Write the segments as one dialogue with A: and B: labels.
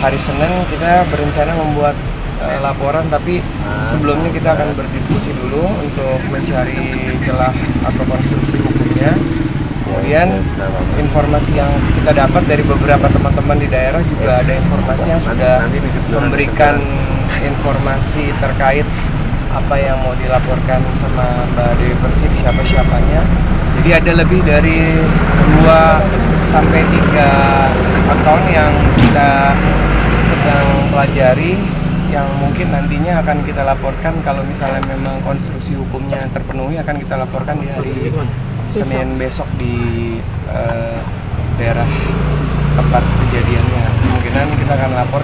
A: hari Senin kita berencana membuat laporan, tapi sebelumnya kita akan berdiskusi dulu untuk mencari celah atau konstruksi hukumnya. Kemudian informasi yang kita dapat dari beberapa teman-teman di daerah juga ada informasi yang sudah memberikan informasi terkait apa yang mau dilaporkan sama Mbak Dewi Persik, siapa-siapanya. Jadi ada lebih dari 2 sampai 3 akun yang kita sedang pelajari, yang mungkin nantinya akan kita laporkan kalau misalnya memang konstruksi hukumnya terpenuhi, akan kita laporkan di hari Senin besok di daerah tempat kejadiannya. Kemungkinan kita akan lapor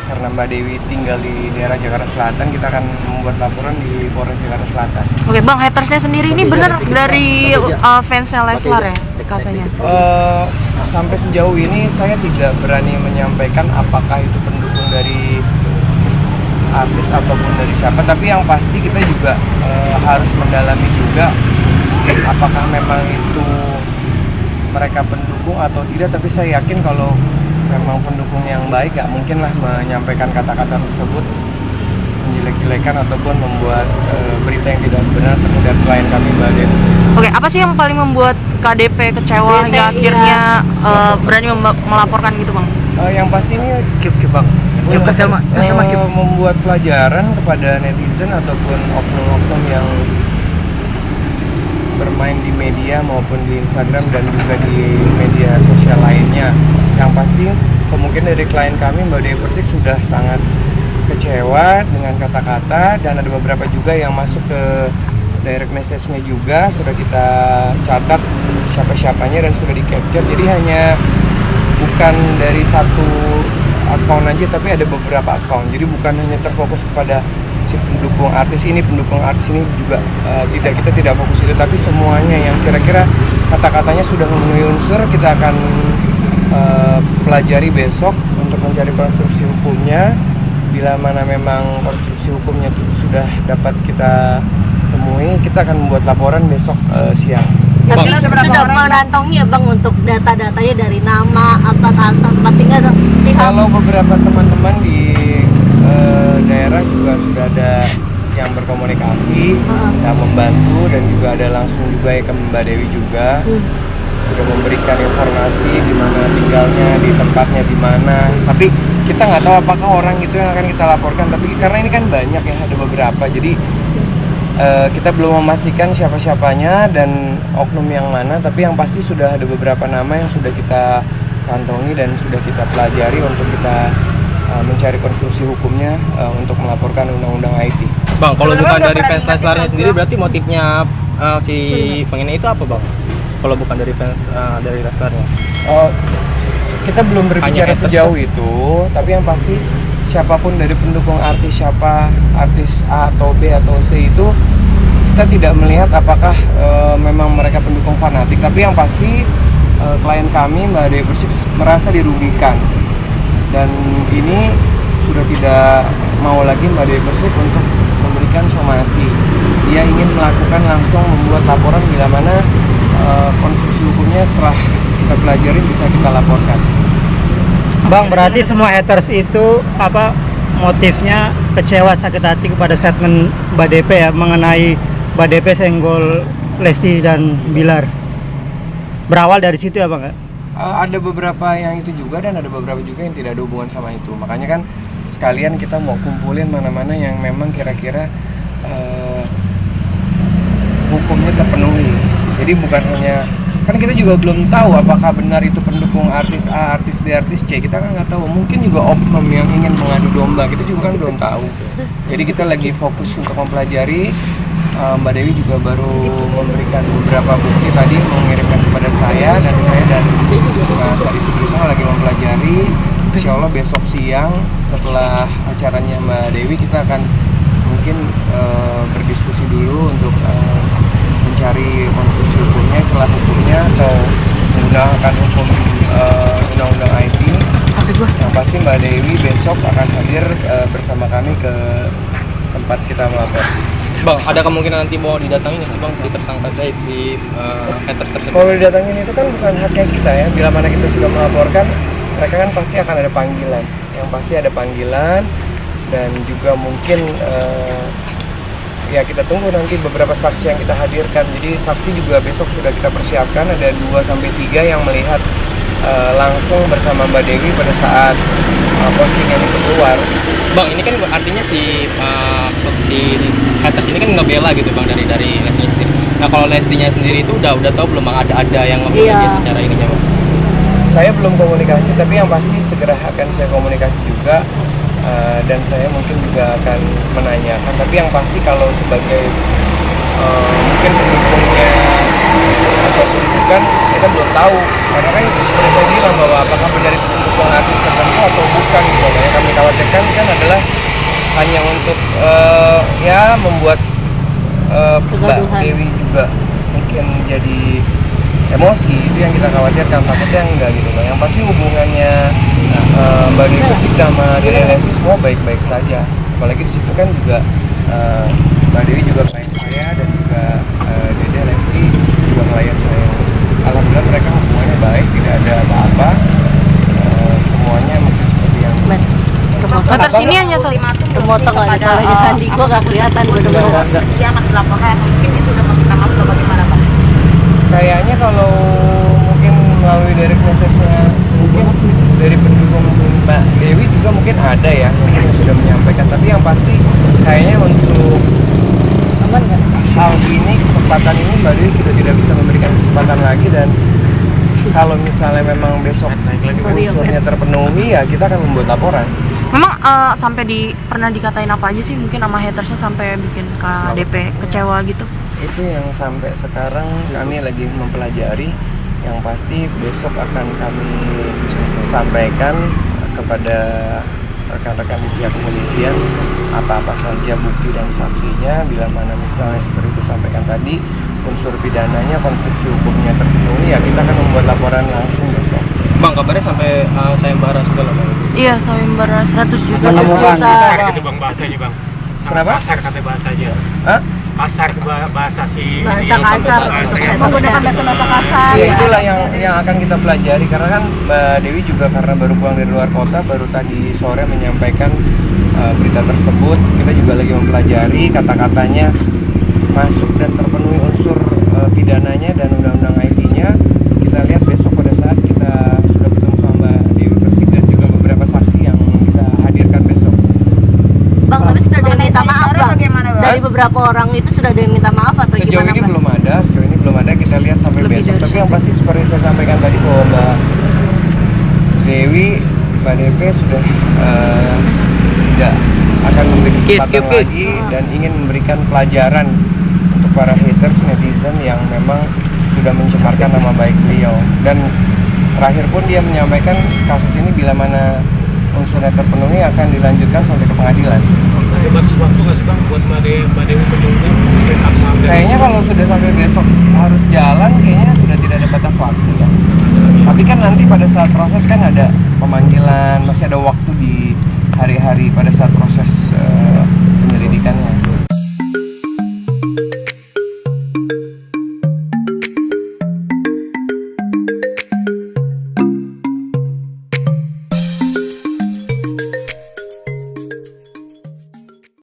A: karena Mbak Dewi tinggal di daerah Jakarta Selatan, kita akan membuat laporan di Polres Jakarta Selatan.
B: Oke Bang, hatersnya sendiri ini benar dari fansnya Leslar ya katanya?
A: Sampai sejauh ini saya tidak berani menyampaikan apakah itu pendukung dari artis ataupun dari siapa, tapi yang pasti kita juga harus mendalami juga apakah memang itu mereka pendukung atau tidak. Tapi saya yakin kalau memang pendukung yang baik, gak mungkin lah menyampaikan kata-kata tersebut, menjelek-jelekan ataupun membuat berita yang tidak benar terhadap klien kami, Mbak Dewi.
B: Oke, apa sih yang paling membuat KDP kecewa hingga akhirnya berani melaporkan gitu Bang?
A: Yang pasti ini Bang, membuat pelajaran kepada netizen ataupun oknum-oknum yang bermain di media maupun di Instagram dan juga di media sosial lainnya. Yang pasti kemungkinan dari klien kami Mbak Dewi Persik sudah sangat kecewa dengan kata-kata, dan ada beberapa juga yang masuk ke direct message-nya juga sudah kita catat siapa-siapanya dan sudah di-capture. Jadi hanya bukan dari satu akun aja, tapi ada beberapa akun. Jadi bukan hanya terfokus kepada si pendukung artis ini juga kita tidak fokus itu, tapi semuanya yang kira-kira kata-katanya sudah memenuhi unsur kita akan pelajari besok untuk mencari konstruksi hukumnya. Bila mana memang konstruksi hukumnya itu sudah dapat kita temui, kita akan membuat laporan besok siang.
C: Tapi sudah mengantongi ya Bang untuk data-datanya dari nama, tempat tinggal.
A: Kalau beberapa teman-teman di daerah juga sudah ada yang berkomunikasi, yang membantu, dan juga ada langsung juga ya ke Mbak Dewi juga sudah memberikan informasi di mana tinggalnya, di tempatnya di mana. Tapi kita nggak tahu apakah orang itu yang akan kita laporkan. Tapi karena ini kan banyak ya, ada beberapa, jadi kita belum memastikan siapa-siapanya dan oknum yang mana. Tapi yang pasti sudah ada beberapa nama yang sudah kita kantongi dan sudah kita pelajari untuk kita mencari konstruksi hukumnya untuk melaporkan undang-undang IT.
D: Bang, kalau bukan dari fans Leslarnya sendiri, berarti motifnya si pengennya itu apa Bang? Kalau bukan dari fans dari Leslarnya?
A: Kita belum berbicara sejauh itu, tapi yang pasti siapapun dari pendukung artis, siapa artis A atau B atau C itu, kita tidak melihat apakah memang mereka pendukung fanatik. Tapi yang pasti klien kami Mbak Dewi Persik merasa dirugikan, dan ini sudah tidak mau lagi Mbak Dewi Persik untuk memberikan somasi. Dia ingin melakukan langsung membuat laporan bila mana konstruksi hukumnya setelah kita pelajari bisa kita laporkan.
E: Bang, berarti semua haters itu motifnya kecewa, sakit hati kepada statement Mbak DP ya mengenai Mbak DP senggol Lesti dan Bilar. Berawal dari situ ya Bang ya?
A: Ada beberapa yang itu juga dan ada beberapa juga yang tidak ada hubungan sama itu. Makanya kan sekalian kita mau kumpulin mana-mana yang memang kira-kira hukumnya terpenuhi. Jadi bukan hanya, kan kita juga belum tahu apakah benar itu pendukung artis A, artis B, artis C. Kita kan nggak tahu. Mungkin juga oknum yang ingin mengadu domba. Kita juga kan belum tahu. Jadi kita lagi fokus untuk mempelajari. Mbak Dewi juga baru memberikan beberapa bukti tadi, mengirimkan kepada saya dan Sari Sutrisno lagi mempelajari. Insya Allah besok siang setelah acaranya Mbak Dewi kita akan mungkin berdiskusi dulu untuk mencari konstruksi hukumnya, celah hukumnya, atau menggunakan hukum undang-undang IT. Yang pasti Mbak Dewi besok akan hadir bersama kami ke tempat kita melapor.
D: Bang, ada kemungkinan nanti mau didatangin sih Bang si tersangka si haters tersebut?
A: Kalau didatangin itu kan bukan haknya kita ya. Bila mana kita sudah melaporkan, mereka kan pasti akan ada panggilan, yang pasti ada panggilan, dan juga mungkin ya kita tunggu nanti beberapa saksi yang kita hadirkan. Jadi saksi juga besok sudah kita persiapkan, ada 2-3 yang melihat langsung bersama Mbak Dewi pada saat postingan itu keluar.
D: Bang, ini kan artinya si atas ini kan ngebela gitu bang dari Lesti sendiri. Nah kalau Lestinya sendiri itu udah tahu belum bang ada yang ngebela
C: Iya.
D: dia secara ininya bang?
A: Saya belum komunikasi, tapi yang pasti segera akan saya komunikasi juga, dan saya mungkin juga akan menanyakan. Tapi yang pasti kalau sebagai mungkin pendukungnya ataupun bukan, kita belum tahu, karena kan seperti saya bilang bahwa apakah dari pendukung artis tertentu atau bukan gitu. Yang kami khawatirkan kan adalah hanya untuk ya membuat Mbak
C: Kegaduhan.
A: Dewi juga mungkin jadi emosi. Itu yang kita khawatirkan, takutnya enggak gitu loh. Yang pasti hubungannya Mbak Dewi Persik sama Dede Lesti semua baik-baik saja. Apalagi di situ kan juga Mbak Dewi juga klien saya, dan juga Dede Lesti juga klien saya. Alhamdulillah mereka hubungannya baik, tidak ada apa-apa. Semuanya masih seperti yang
B: Haters ini hanya
C: Termotong lagi kalau di sandi gua gak kelihatan bener-bener.
B: Dia akan dilaporkan, mungkin itu udah meminta maaf atau bagaimana Pak?
A: kayaknya kalau mungkin melalui direct message-nya mungkin dari pendukung Mbak Dewi juga mungkin ada ya mungkin yang sudah menyampaikan, tapi yang pasti kayaknya untuk
C: Aman nggak?
A: hal ini, kesempatan ini Mbak Dewi sudah tidak bisa memberikan kesempatan lagi. Dan kalau misalnya memang besok unsurnya terpenuhi, ya kita akan membuat laporan.
B: Memang sampai pernah dikatain apa aja sih mungkin sama hatersnya sampai bikin KDP kecewa gitu?
A: Itu yang sampai sekarang kami lagi mempelajari. Yang pasti besok akan kami sampaikan kepada rekan-rekan di pihak kepolisian apa-apa saja bukti dan saksinya. Bila mana misalnya seperti itu sampaikan tadi, unsur pidananya, konstruksi hukumnya terpenuhi, ya kita akan membuat laporan langsung besok.
D: Bang kabarnya sampai sayembara segala bang?
B: Iya, sayembara 100 juta.
E: Menemukan
F: Kasar gitu bang bahasanya bang. Sangat
A: Kenapa?
F: Kasar kata bahasanya.
A: Hah?
F: Kasar bahasa si
C: Bahasa
F: yang sampai
C: kasar.
F: bahasanya.
C: Menggunakan bahasa kasar.
A: Ya itulah yang akan kita pelajari, karena kan Mbak Dewi juga karena baru pulang dari luar kota, baru tadi sore menyampaikan berita tersebut. Kita juga lagi mempelajari kata-katanya masuk dan terpenuhi unsur pidananya dan undang-undang IT-nya. Kita lihat besok pada saat kita sudah bertemu sama Mbak Dewi Persik dan juga beberapa saksi yang kita hadirkan besok.
C: Bang, tapi sudah ada yang minta maaf bang.
B: Bagaimana, Bang?
C: Dari beberapa orang itu sudah ada yang minta maaf atau
A: Sejauh
C: gimana
A: ini
C: Bang?
A: belum ada, sejauh ini belum ada. Kita lihat sampai
B: Lebih
A: besok.
B: dari
A: Tapi yang
B: satu.
A: pasti seperti saya sampaikan tadi bahwa Mbak Dewi, Mbak DP sudah tidak akan memberi kesempatan lagi dan ingin memberikan pelajaran untuk para haters, netizen yang memang sudah mencemarkan nama baik beliau. Dan terakhir pun dia menyampaikan kasus ini bila mana unsurnya terpenuhi akan dilanjutkan sampai ke pengadilan.
F: Ada batas waktu nggak sih bang buat Mbak Dewi menunggu backup update?
A: Kayaknya kalau sudah sampai besok harus jalan, kayaknya sudah tidak ada batas waktu ya. Tapi kan nanti pada saat proses kan ada pemanggilan, masih ada waktu di hari-hari pada saat proses